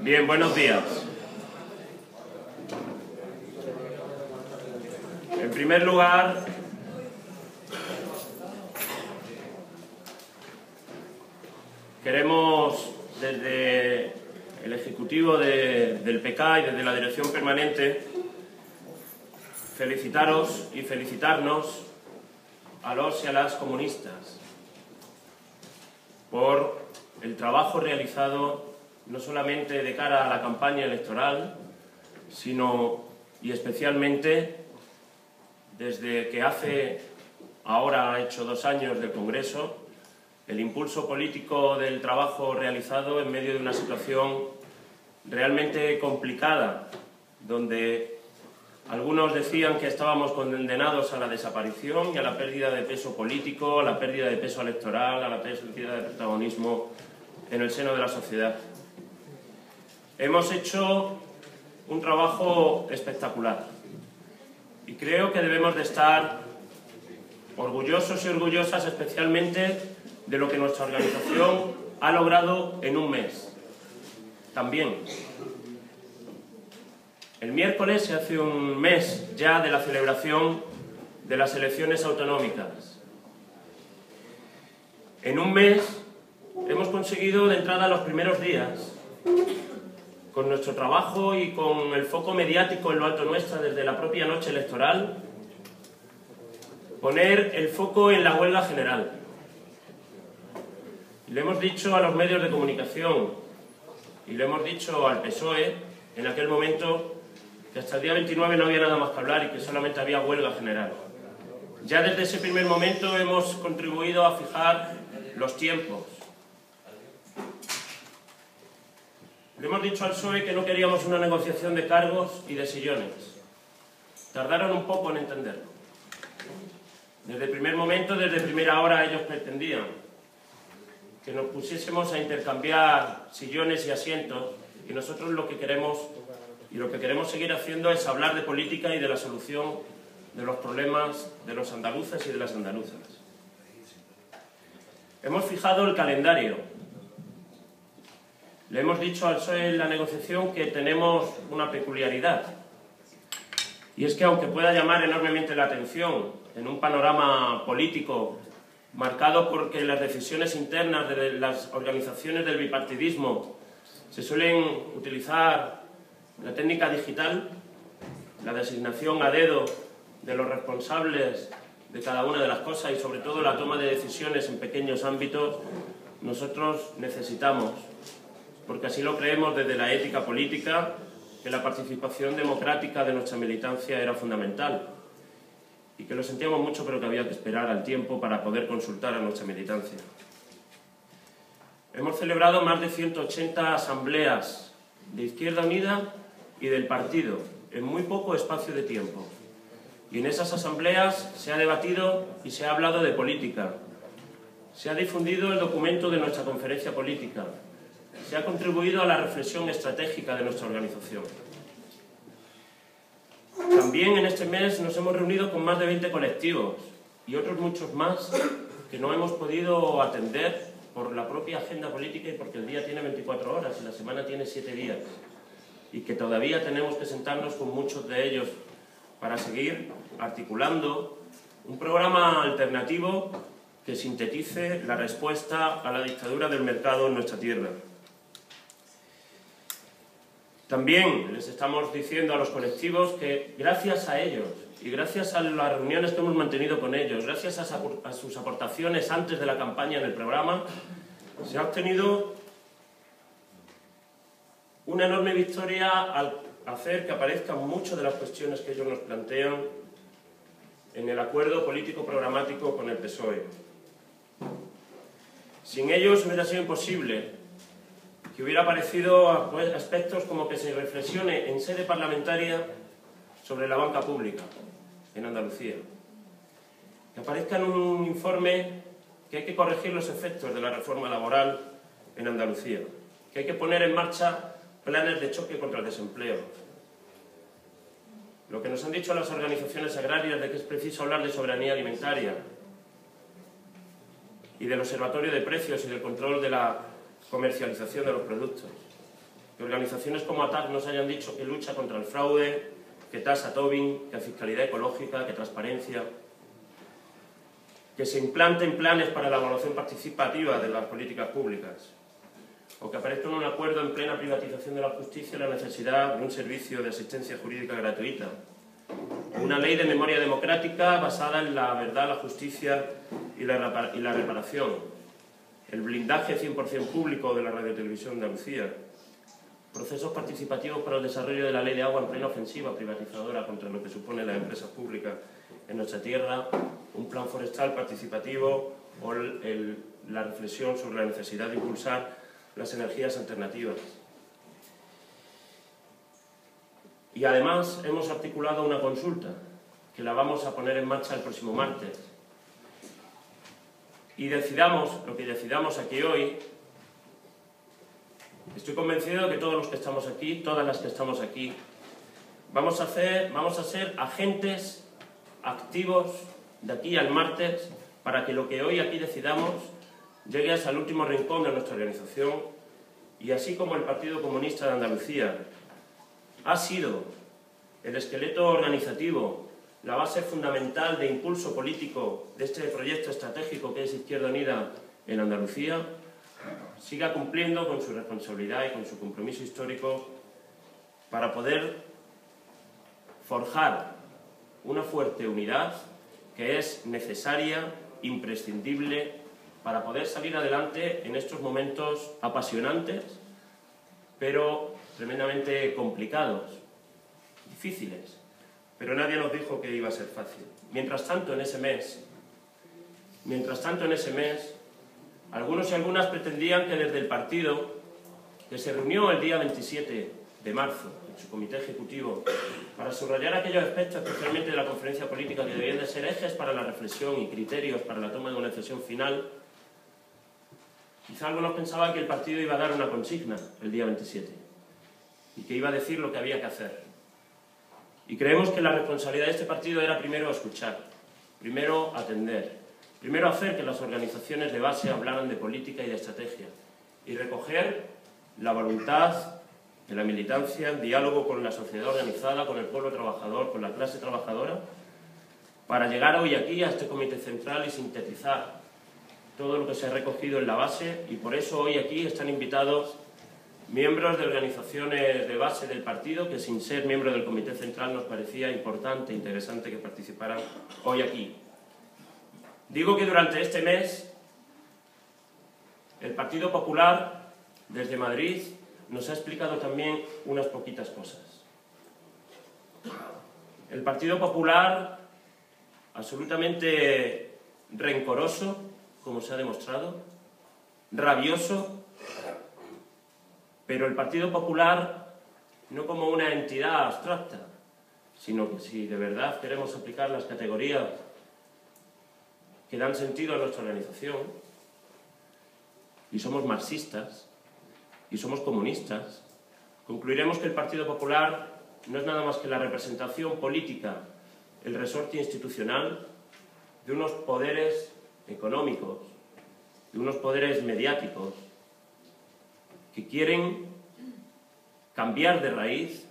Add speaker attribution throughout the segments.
Speaker 1: Bien, buenos días. En primer lugar, queremos desde el Ejecutivo del PK y desde la Dirección Permanente felicitaros y felicitarnos a los y a las comunistas por el trabajo realizado no solamente de cara a la campaña electoral, sino y especialmente desde que ahora ha hecho 2 años del Congreso, el impulso político del trabajo realizado en medio de una situación realmente complicada, donde algunos decían que estábamos condenados a la desaparición y a la pérdida de peso político, a la pérdida de peso electoral, a la pérdida de protagonismo en el seno de la sociedad. Hemos hecho un trabajo espectacular y creo que debemos de estar orgullosos y orgullosas especialmente de lo que nuestra organización ha logrado en un mes. También, el miércoles se hace un mes ya de la celebración de las elecciones autonómicas. En un mes hemos conseguido de entrada los primeros días, con nuestro trabajo y con el foco mediático en lo alto nuestra desde la propia noche electoral, poner el foco en la huelga general. Y le hemos dicho a los medios de comunicación y le hemos dicho al PSOE en aquel momento que hasta el día 29 no había nada más que hablar y que solamente había huelga general. Ya desde ese primer momento hemos contribuido a fijar los tiempos. Le hemos dicho al PSOE que no queríamos una negociación de cargos y de sillones. Tardaron un poco en entenderlo. Desde el primer momento, desde primera hora, ellos pretendían que nos pusiésemos a intercambiar sillones y asientos, y nosotros lo que queremos seguir haciendo es hablar de política y de la solución de los problemas de los andaluces y de las andaluzas. Hemos fijado el calendario. Le hemos dicho al PSOE en la negociación que tenemos una peculiaridad, y es que aunque pueda llamar enormemente la atención en un panorama político marcado porque las decisiones internas de las organizaciones del bipartidismo se suelen utilizar la técnica digital, la designación a dedo de los responsables de cada una de las cosas y sobre todo la toma de decisiones en pequeños ámbitos, nosotros necesitamos, porque así lo creemos desde la ética política, que la participación democrática de nuestra militancia era fundamental y que lo sentíamos mucho, pero que había que esperar al tiempo para poder consultar a nuestra militancia. Hemos celebrado más de 180 asambleas de Izquierda Unida y del partido en muy poco espacio de tiempo. Y en esas asambleas se ha debatido y se ha hablado de política. Se ha difundido el documento de nuestra conferencia política. Se ha contribuido a la reflexión estratégica de nuestra organización. También en este mes nos hemos reunido con más de 20 colectivos y otros muchos más que no hemos podido atender por la propia agenda política y porque el día tiene 24 horas y la semana tiene 7 días. Y que todavía tenemos que sentarnos con muchos de ellos para seguir articulando un programa alternativo que sintetice la respuesta a la dictadura del mercado en nuestra tierra. También les estamos diciendo a los colectivos que gracias a ellos y gracias a las reuniones que hemos mantenido con ellos, gracias a sus aportaciones antes de la campaña en el programa, se ha obtenido una enorme victoria al hacer que aparezcan muchas de las cuestiones que ellos nos plantean en el acuerdo político programático con el PSOE. Sin ellos hubiera sido imposible que hubiera aparecido aspectos como que se reflexione en sede parlamentaria sobre la banca pública en Andalucía. Que aparezca en un informe que hay que corregir los efectos de la reforma laboral en Andalucía. Que hay que poner en marcha planes de choque contra el desempleo. Lo que nos han dicho las organizaciones agrarias de que es preciso hablar de soberanía alimentaria y del observatorio de precios y del control de la comercialización de los productos. que organizaciones como ATAC nos hayan dicho que lucha contra el fraude, que tasa Tobin, que fiscalidad ecológica, que transparencia, que se implanten planes para la evaluación participativa de las políticas públicas, o que aparezca en un acuerdo en plena privatización de la justicia la necesidad de un servicio de asistencia jurídica gratuita, una ley de memoria democrática basada en la verdad, la justicia y la reparación, el blindaje 100% público de la radiotelevisión de Andalucía, procesos participativos para el desarrollo de la ley de agua en plena ofensiva privatizadora contra lo que supone las empresas públicas en nuestra tierra, un plan forestal participativo o la reflexión sobre la necesidad de impulsar las energías alternativas. Y además hemos articulado una consulta que la vamos a poner en marcha el próximo martes. Y decidamos lo que decidamos aquí hoy, estoy convencido de que todos los que estamos aquí, todas las que estamos aquí, vamos a ser agentes activos de aquí al martes para que lo que hoy aquí decidamos llegue hasta el último rincón de nuestra organización y así como el Partido Comunista de Andalucía ha sido el esqueleto organizativo, la base fundamental de impulso político de este proyecto estratégico que es Izquierda Unida en Andalucía, siga cumpliendo con su responsabilidad y con su compromiso histórico para poder forjar una fuerte unidad que es necesaria, imprescindible, para poder salir adelante en estos momentos apasionantes, pero tremendamente complicados, difíciles, pero nadie nos dijo que iba a ser fácil. Mientras tanto, en ese mes, algunos y algunas pretendían que desde el partido, que se reunió el día 27 de marzo en su comité ejecutivo para subrayar aquellos aspectos, especialmente de la conferencia política, que debían de ser ejes para la reflexión y criterios para la toma de una decisión final, quizá algunos pensaban que el partido iba a dar una consigna el día 27 y que iba a decir lo que había que hacer. Y creemos que la responsabilidad de este partido era primero escuchar, primero atender, primero hacer que las organizaciones de base hablaran de política y de estrategia y recoger la voluntad de la militancia, el diálogo con la sociedad organizada, con el pueblo trabajador, con la clase trabajadora, para llegar hoy aquí a este comité central y sintetizar todo lo que se ha recogido en la base, y por eso hoy aquí están invitados miembros de organizaciones de base del partido que sin ser miembros del comité central nos parecía importante e interesante que participaran hoy aquí. Digo que durante este mes el Partido Popular desde Madrid nos ha explicado también unas poquitas cosas. El Partido Popular, absolutamente rencoroso, como se ha demostrado, rabioso, pero el Partido Popular no como una entidad abstracta, sino que si de verdad queremos aplicar las categorías que dan sentido a nuestra organización, y somos marxistas, y somos comunistas, concluiremos que el Partido Popular no es nada más que la representación política, el resorte institucional de unos poderes económicos, de unos poderes mediáticos que quieren cambiar de raíz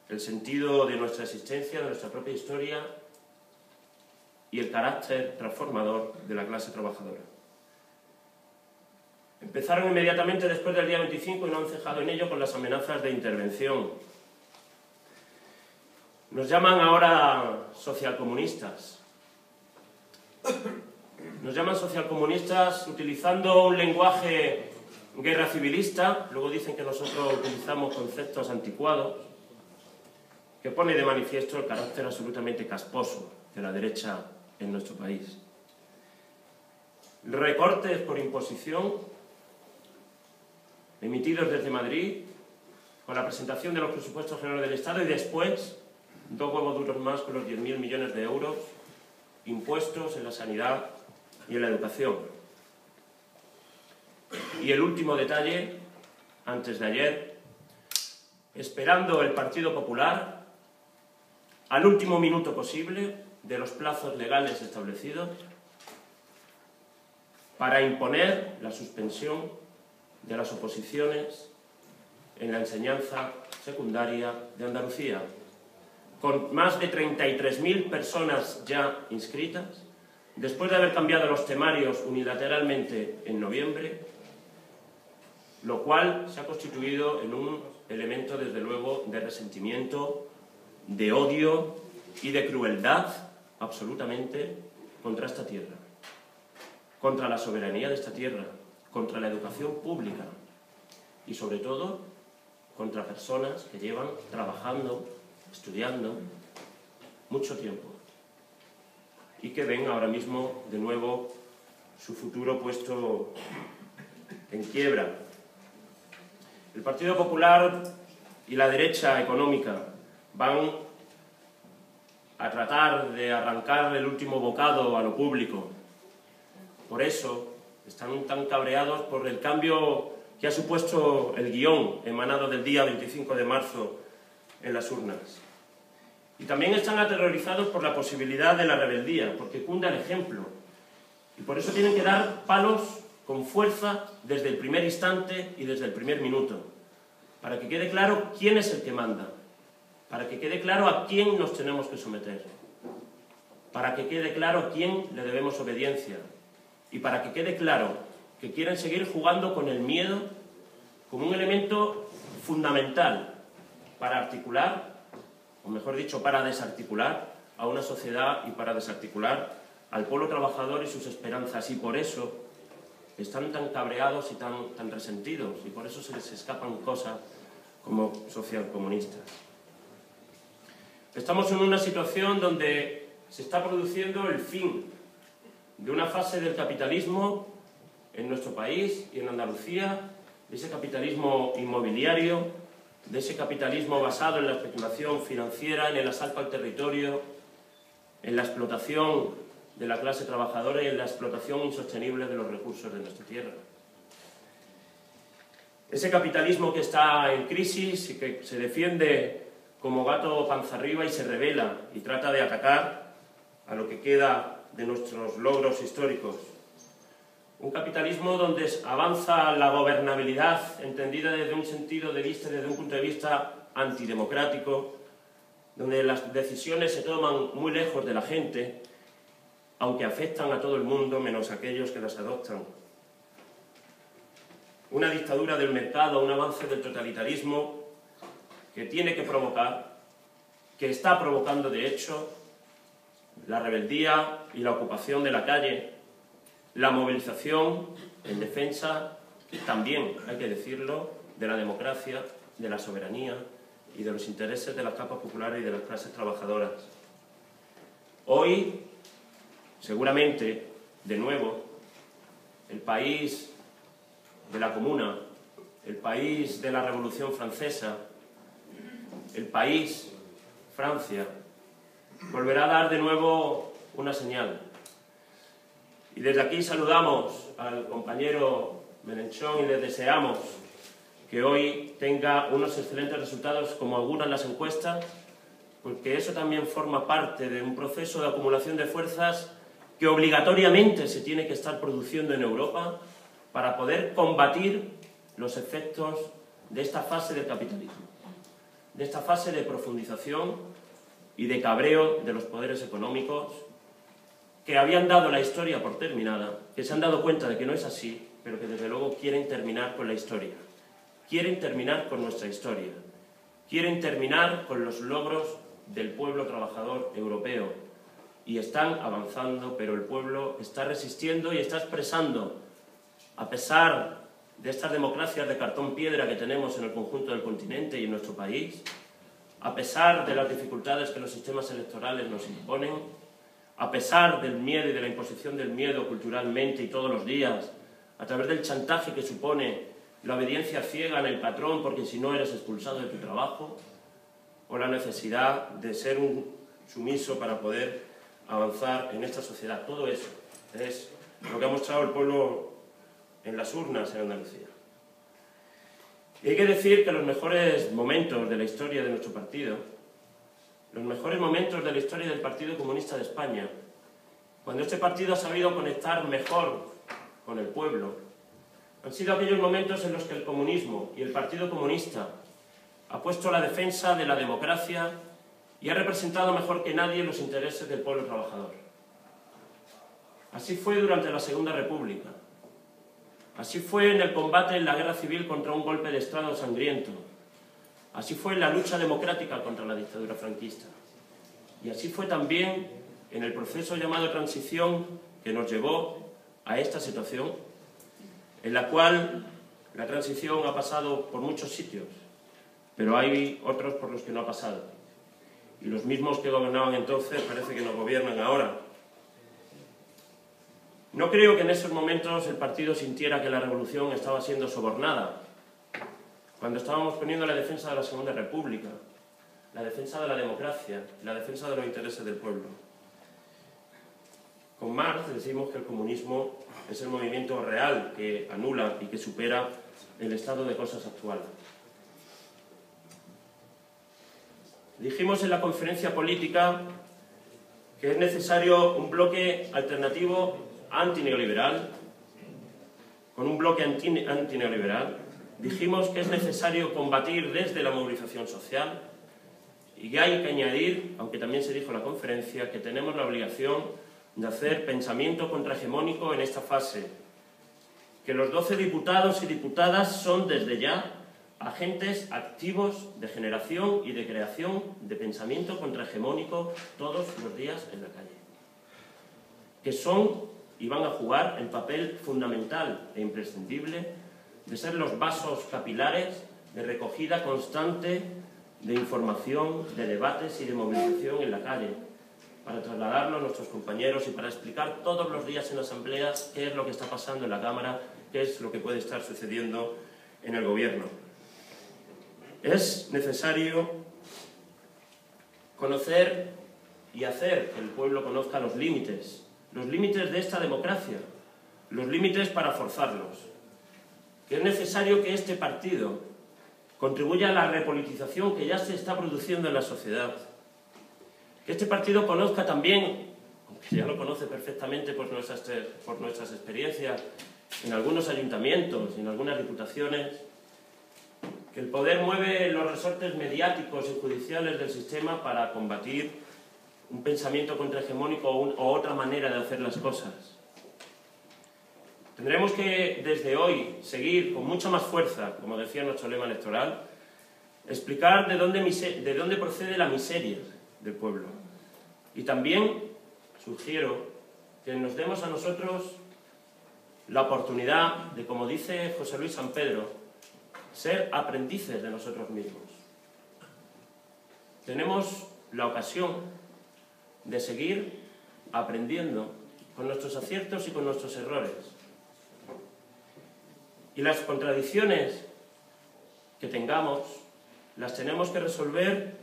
Speaker 1: el sentido de nuestra existencia, de nuestra propia historia y el carácter transformador de la clase trabajadora. Empezaron inmediatamente después del día 25 y no han cejado en ello con las amenazas de intervención. Nos llaman ahora socialcomunistas. Nos llaman socialcomunistas utilizando un lenguaje guerra civilista, luego dicen que nosotros utilizamos conceptos anticuados, que pone de manifiesto el carácter absolutamente casposo de la derecha en nuestro país. Recortes por imposición, emitidos desde Madrid, con la presentación de los presupuestos generales del Estado y después, dos huevos duros más con los 10.000 millones de euros impuestos en la sanidad y en la educación. Y el último detalle, antes de ayer, esperando el Partido Popular al último minuto posible de los plazos legales establecidos para imponer la suspensión de las oposiciones en la enseñanza secundaria de Andalucía, con más de 33.000 personas ya inscritas, después de haber cambiado los temarios unilateralmente en noviembre, lo cual se ha constituido en un elemento, desde luego, de resentimiento, de odio y de crueldad absolutamente contra esta tierra, contra la soberanía de esta tierra, contra la educación pública y, sobre todo, contra personas que llevan trabajando, estudiando mucho tiempo y que ven ahora mismo de nuevo su futuro puesto en quiebra. El Partido Popular y la derecha económica van a tratar de arrancar el último bocado a lo público. Por eso están tan cabreados por el cambio que ha supuesto el guión emanado del día 25 de marzo en las urnas. Y también están aterrorizados por la posibilidad de la rebeldía, porque cunda el ejemplo. Y por eso tienen que dar palos con fuerza desde el primer instante y desde el primer minuto, para que quede claro quién es el que manda, para que quede claro a quién nos tenemos que someter, para que quede claro a quién le debemos obediencia y para que quede claro que quieren seguir jugando con el miedo como un elemento fundamental para articular, o mejor dicho, para desarticular a una sociedad y para desarticular al pueblo trabajador y sus esperanzas. Y por eso están tan cabreados y tan resentidos, y por eso se les escapan cosas como socialcomunistas. Estamos en una situación donde se está produciendo el fin de una fase del capitalismo en nuestro país y en Andalucía, de ese capitalismo inmobiliario, de ese capitalismo basado en la especulación financiera, en el asalto al territorio, en la explotación de la clase trabajadora y en la explotación insostenible de los recursos de nuestra tierra. Ese capitalismo que está en crisis y que se defiende como gato panza arriba y se rebela y trata de atacar a lo que queda de nuestros logros históricos. Un capitalismo donde avanza la gobernabilidad entendida desde un sentido de vista, desde un punto de vista antidemocrático, donde las decisiones se toman muy lejos de la gente, aunque afectan a todo el mundo menos a aquellos que las adoptan. Una dictadura del mercado, un avance del totalitarismo que tiene que provocar, que está provocando de hecho, la rebeldía y la ocupación de la calle, la movilización en defensa, también, hay que decirlo, de la democracia, de la soberanía y de los intereses de las capas populares y de las clases trabajadoras. Hoy, seguramente, de nuevo, el país de la Comuna, el país de la Revolución Francesa, el país, Francia, volverá a dar de nuevo una señal. Y desde aquí saludamos al compañero Melenchón y le deseamos que hoy tenga unos excelentes resultados como auguran las encuestas, porque eso también forma parte de un proceso de acumulación de fuerzas que obligatoriamente se tiene que estar produciendo en Europa para poder combatir los efectos de esta fase del capitalismo, de esta fase de profundización y de cabreo de los poderes económicos que habían dado la historia por terminada, que se han dado cuenta de que no es así, pero que desde luego quieren terminar con la historia, quieren terminar con nuestra historia, quieren terminar con los logros del pueblo trabajador europeo y están avanzando, pero el pueblo está resistiendo y está expresando, a pesar de estas democracias de cartón piedra que tenemos en el conjunto del continente y en nuestro país, a pesar de las dificultades que los sistemas electorales nos imponen, a pesar del miedo y de la imposición del miedo culturalmente y todos los días, a través del chantaje que supone la obediencia ciega en el patrón porque si no eres expulsado de tu trabajo, o la necesidad de ser un sumiso para poder avanzar en esta sociedad. Todo eso es lo que ha mostrado el pueblo en las urnas en Andalucía. Y hay que decir que los mejores momentos de la historia de nuestro partido, los mejores momentos de la historia del Partido Comunista de España, cuando este partido ha sabido conectar mejor con el pueblo, Han sido aquellos momentos en los que el comunismo y el Partido Comunista ha puesto la defensa de la democracia y ha representado mejor que nadie los intereses del pueblo trabajador. Así fue durante la Segunda República. Así fue en el combate en la guerra civil contra un golpe de Estado sangriento. Así fue en la lucha democrática contra la dictadura franquista. Y así fue también en el proceso llamado transición que nos llevó a esta situación, en la cual la transición ha pasado por muchos sitios, pero hay otros por los que no ha pasado. Y los mismos que gobernaban entonces parece que nos gobiernan ahora. No creo que en esos momentos el partido sintiera que la revolución estaba siendo sobornada, cuando estábamos poniendo la defensa de la Segunda República, la defensa de la democracia, la defensa de los intereses del pueblo. Con Marx decimos que el comunismo es el movimiento real que anula y que supera el estado de cosas actual. Dijimos en la conferencia política que es necesario un bloque alternativo antineoliberal, con un bloque antineoliberal. Dijimos que es necesario combatir desde la movilización social y que hay que añadir, aunque también se dijo en la conferencia, que tenemos la obligación de hacer pensamiento contrahegemónico en esta fase, que los 12 diputados y diputadas son desde ya agentes activos de generación y de creación de pensamiento contrahegemónico todos los días en la calle, que son y van a jugar el papel fundamental e imprescindible de ser los vasos capilares de recogida constante de información, de debates y de movilización en la calle, para trasladarlo a nuestros compañeros y para explicar todos los días en asambleas qué es lo que está pasando en la Cámara, qué es lo que puede estar sucediendo en el Gobierno. Es necesario conocer y hacer que el pueblo conozca los límites de esta democracia, los límites para forzarlos. Que es necesario que este partido contribuya a la repolitización que ya se está produciendo en la sociedad. Que este partido conozca también, aunque ya lo conoce perfectamente por nuestras experiencias en algunos ayuntamientos y en algunas diputaciones, que el poder mueve los resortes mediáticos y judiciales del sistema para combatir un pensamiento contrahegemónico o otra manera de hacer las cosas. Tendremos que, desde hoy, seguir con mucha más fuerza, como decía nuestro lema electoral, explicar de dónde procede la miseria del pueblo. Y también sugiero que nos demos a nosotros la oportunidad de, como dice José Luis San Pedro, ser aprendices de nosotros mismos. Tenemos la ocasión de seguir aprendiendo con nuestros aciertos y con nuestros errores. Y las contradicciones que tengamos las tenemos que resolver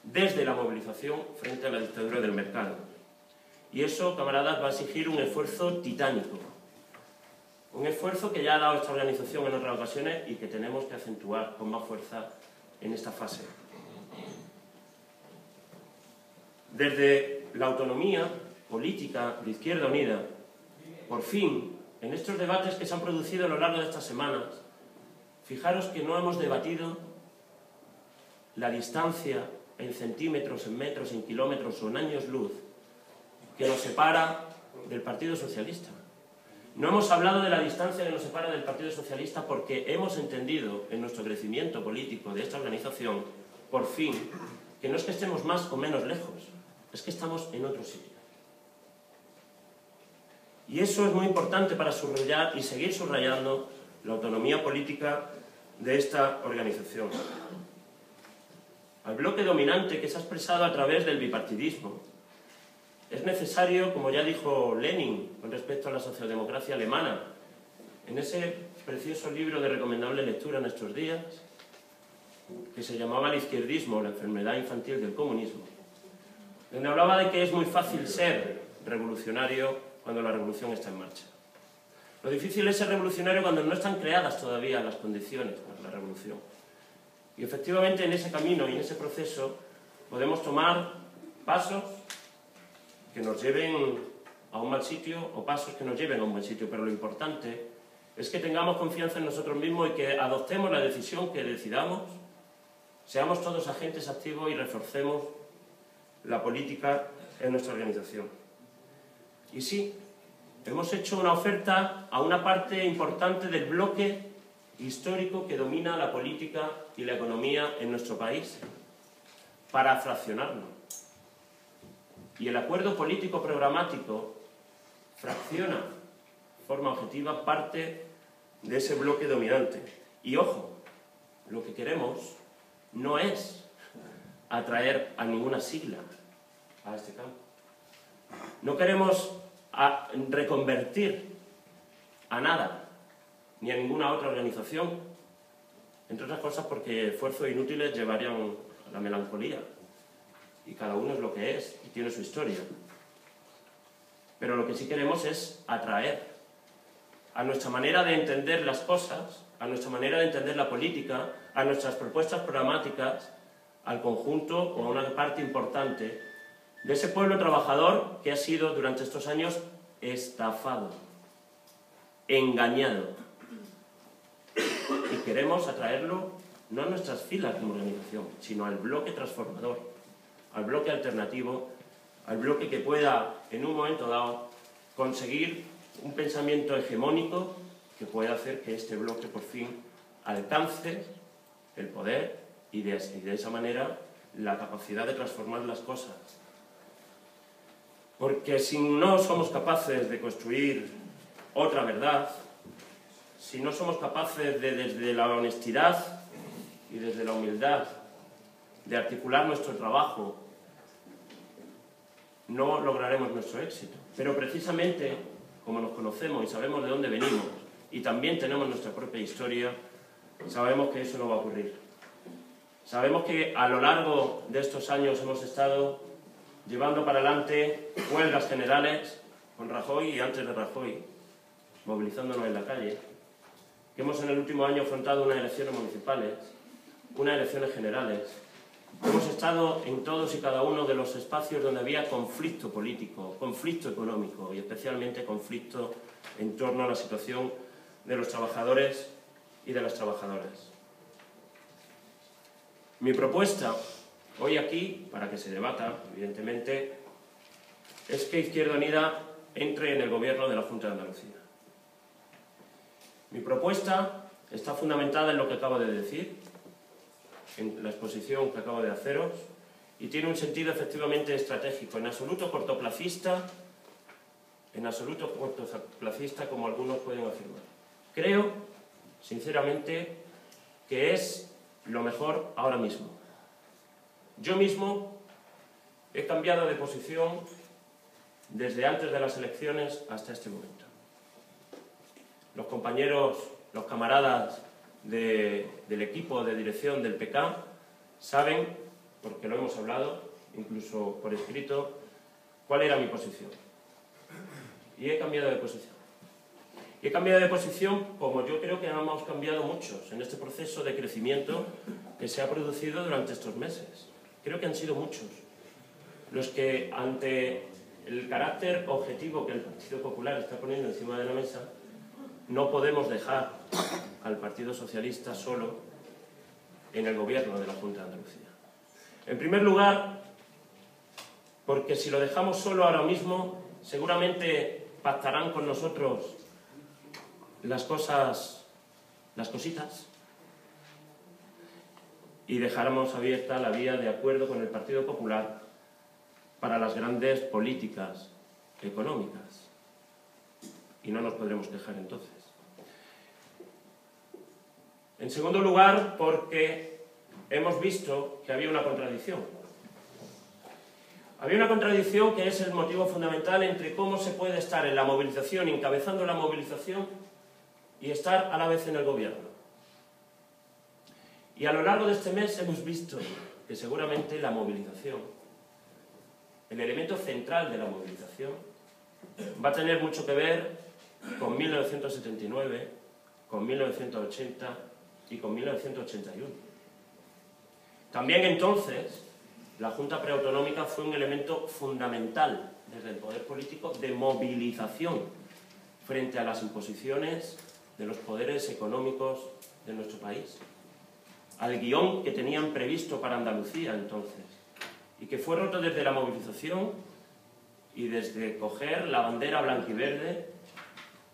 Speaker 1: desde la movilización frente a la dictadura del mercado. Y eso, camaradas, va a exigir un esfuerzo titánico. Un esfuerzo que ya ha dado esta organización en otras ocasiones y que tenemos que acentuar con más fuerza en esta fase. Desde la autonomía política de Izquierda Unida, por fin, en estos debates que se han producido a lo largo de estas semanas, fijaros que no hemos debatido la distancia en centímetros, en metros, en kilómetros o en años luz que nos separa del Partido Socialista. No hemos hablado de la distancia que nos separa del Partido Socialista porque hemos entendido en nuestro crecimiento político de esta organización, por fin, que no es que estemos más o menos lejos, es que estamos en otro sitio. Y eso es muy importante para subrayar y seguir subrayando la autonomía política de esta organización. Al bloque dominante que se ha expresado a través del bipartidismo, es necesario, como ya dijo Lenin con respecto a la socialdemocracia alemana, en ese precioso libro de recomendable lectura en estos días, que se llamaba El izquierdismo, la enfermedad infantil del comunismo, donde hablaba de que es muy fácil ser revolucionario cuando la revolución está en marcha. Lo difícil es ser revolucionario cuando no están creadas todavía las condiciones para la revolución. Y efectivamente en ese camino y en ese proceso podemos tomar pasos que nos lleven a un mal sitio o pasos que nos lleven a un buen sitio, pero lo importante es que tengamos confianza en nosotros mismos y que adoptemos la decisión que decidamos, seamos todos agentes activos y reforcemos la política en nuestra organización. Y sí, hemos hecho una oferta a una parte importante del bloque histórico que domina la política y la economía en nuestro país, para fraccionarlo. Y el acuerdo político programático fracciona de forma objetiva parte de ese bloque dominante. Y ojo, lo que queremos no es atraer a ninguna sigla a este campo. No queremos reconvertir a nada, ni a ninguna otra organización, entre otras cosas porque esfuerzos inútiles llevarían a la melancolía, y cada uno es lo que es y tiene su historia. Pero lo que sí queremos es atraer a nuestra manera de entender las cosas, a nuestra manera de entender la política, a nuestras propuestas programáticas, al conjunto o a una parte importante de ese pueblo trabajador que ha sido durante estos años estafado, engañado. Y queremos atraerlo no a nuestras filas como organización, sino al bloque transformador, al bloque alternativo, al bloque que pueda, en un momento dado, conseguir un pensamiento hegemónico que pueda hacer que este bloque por fin alcance el poder y de esa manera la capacidad de transformar las cosas. Porque si no somos capaces de construir otra verdad, si no somos capaces de, desde la honestidad y desde la humildad, de articular nuestro trabajo, no lograremos nuestro éxito. Pero precisamente, como nos conocemos y sabemos de dónde venimos, y también tenemos nuestra propia historia, sabemos que eso no va a ocurrir. Sabemos que a lo largo de estos años hemos estado llevando para adelante huelgas generales con Rajoy y antes de Rajoy, movilizándonos en la calle, que hemos en el último año afrontado unas elecciones municipales, unas elecciones generales. Hemos estado en todos y cada uno de los espacios donde había conflicto político, conflicto económico y especialmente conflicto en torno a la situación de los trabajadores y de las trabajadoras. Mi propuesta hoy aquí, para que se debata, evidentemente, es que Izquierda Unida entre en el gobierno de la Junta de Andalucía. Mi propuesta está fundamentada en lo que acabo de decir, en la exposición que acabo de haceros, y tiene un sentido efectivamente estratégico, en absoluto cortoplacista, como algunos pueden afirmar. Creo, sinceramente, que es lo mejor ahora mismo. Yo mismo he cambiado de posición desde antes de las elecciones hasta este momento. Los compañeros, los camaradas del equipo de dirección del PK saben, porque lo hemos hablado, incluso por escrito, cuál era mi posición. Y he cambiado de posición. Y he cambiado de posición como yo creo que hemos cambiado muchos en este proceso de crecimiento que se ha producido durante estos meses. Creo que han sido muchos los que, ante el carácter objetivo que el Partido Popular está poniendo encima de la mesa, no podemos dejar al Partido Socialista solo en el gobierno de la Junta de Andalucía. En primer lugar, porque si lo dejamos solo ahora mismo, seguramente pactarán con nosotros las cositas, y dejaremos abierta la vía de acuerdo con el Partido Popular para las grandes políticas económicas. Y no nos podremos quejar entonces. En segundo lugar, porque hemos visto que había una contradicción. Había una contradicción que es el motivo fundamental entre cómo se puede estar en la movilización, encabezando la movilización, y estar a la vez en el gobierno. Y a lo largo de este mes hemos visto que seguramente la movilización, el elemento central de la movilización, va a tener mucho que ver con 1979, con 1980 y con 1981. También entonces, la Junta Preautonómica fue un elemento fundamental desde el poder político de movilización frente a las imposiciones de los poderes económicos de nuestro país, al guión que tenían previsto para Andalucía entonces, y que fue roto desde la movilización y desde coger la bandera blanquiverde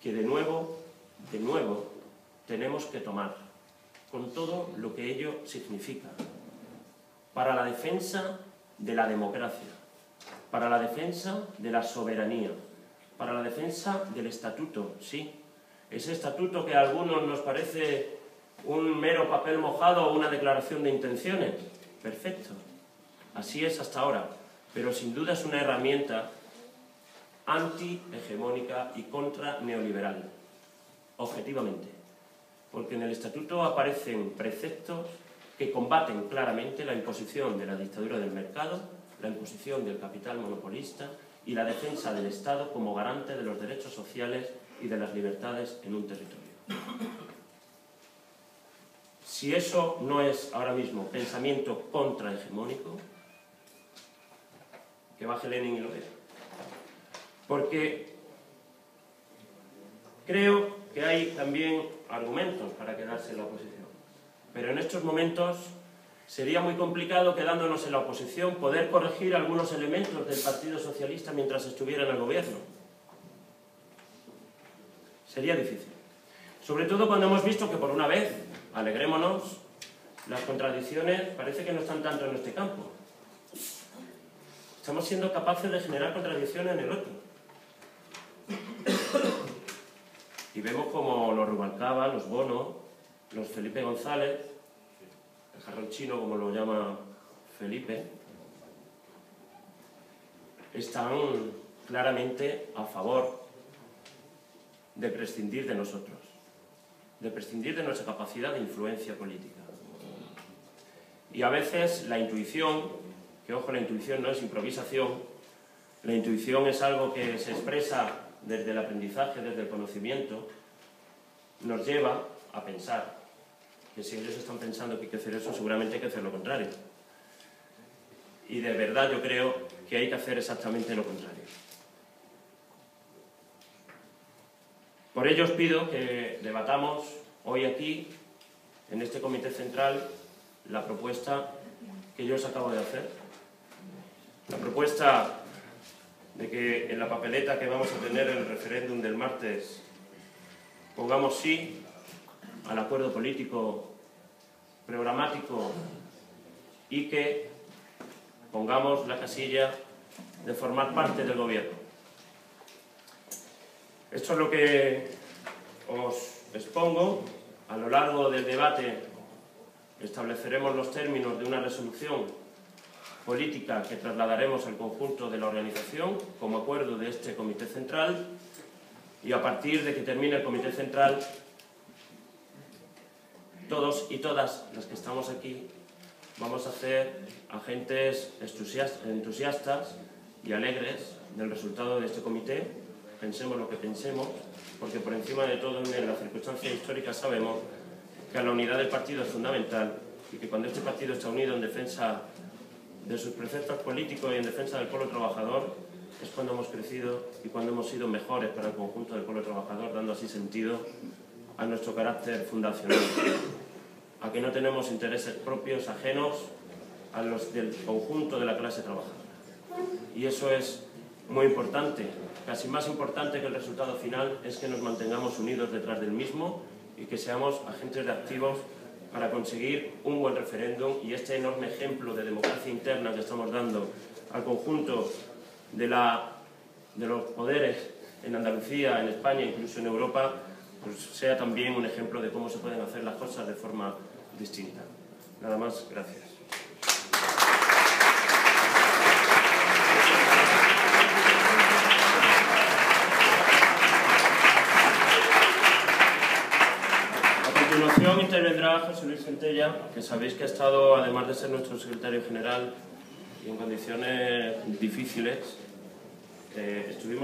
Speaker 1: que de nuevo tenemos que tomar, con todo lo que ello significa, para la defensa de la democracia, para la defensa de la soberanía, para la defensa del estatuto, sí, ese estatuto que a algunos nos parece un mero papel mojado o una declaración de intenciones. Perfecto, así es hasta ahora, pero sin duda es una herramienta anti-hegemónica y contra-neoliberal, objetivamente, porque en el estatuto aparecen preceptos que combaten claramente la imposición de la dictadura del mercado, la imposición del capital monopolista y la defensa del Estado como garante de los derechos sociales y de las libertades en un territorio. Si eso no es ahora mismo pensamiento contrahegemónico, que baje Lenin y lo vea. Porque creo que hay también argumentos para quedarse en la oposición. Pero en estos momentos sería muy complicado, quedándonos en la oposición, poder corregir algunos elementos del Partido Socialista mientras estuviera en el gobierno. Sería difícil. Sobre todo cuando hemos visto que por una vez, alegrémonos, las contradicciones parece que no están tanto en este campo. Estamos siendo capaces de generar contradicciones en el otro. Y vemos como los Rubalcaba, los Bono, los Felipe González, el jarrón chino como lo llama Felipe, están claramente a favor de prescindir de nosotros, de prescindir de nuestra capacidad de influencia política. Y a veces la intuición, que ojo, la intuición no es improvisación, la intuición es algo que se expresa desde el aprendizaje, desde el conocimiento, nos lleva a pensar que si ellos están pensando que hay que hacer eso, seguramente hay que hacer lo contrario. Y de verdad yo creo que hay que hacer exactamente lo contrario. Por ello os pido que debatamos hoy aquí, en este comité central, la propuesta que yo os acabo de hacer. La propuesta de que en la papeleta que vamos a tener en el referéndum del martes pongamos sí al acuerdo político programático y que pongamos la casilla de formar parte del gobierno. Esto es lo que os expongo. A lo largo del debate estableceremos los términos de una resolución política que trasladaremos al conjunto de la organización como acuerdo de este comité central, y a partir de que termine el comité central, todos y todas las que estamos aquí vamos a ser agentes entusiastas y alegres del resultado de este comité, pensemos lo que pensemos, porque por encima de todo en las circunstancias históricas sabemos que la unidad del partido es fundamental y que cuando este partido está unido en defensa de sus preceptos políticos y en defensa del pueblo trabajador es cuando hemos crecido y cuando hemos sido mejores para el conjunto del pueblo trabajador, dando así sentido a nuestro carácter fundacional, a que no tenemos intereses propios ajenos a los del conjunto de la clase trabajadora. Y eso es muy importante, casi más importante que el resultado final es que nos mantengamos unidos detrás del mismo y que seamos agentes activos para conseguir un buen referéndum, y este enorme ejemplo de democracia interna que estamos dando al conjunto de los poderes en Andalucía, en España, incluso en Europa, pues sea también un ejemplo de cómo se pueden hacer las cosas de forma distinta. Nada más, gracias. A continuación intervendrá José Luis Centella, que sabéis que ha estado, además de ser nuestro secretario general, y en condiciones difíciles, estuvimos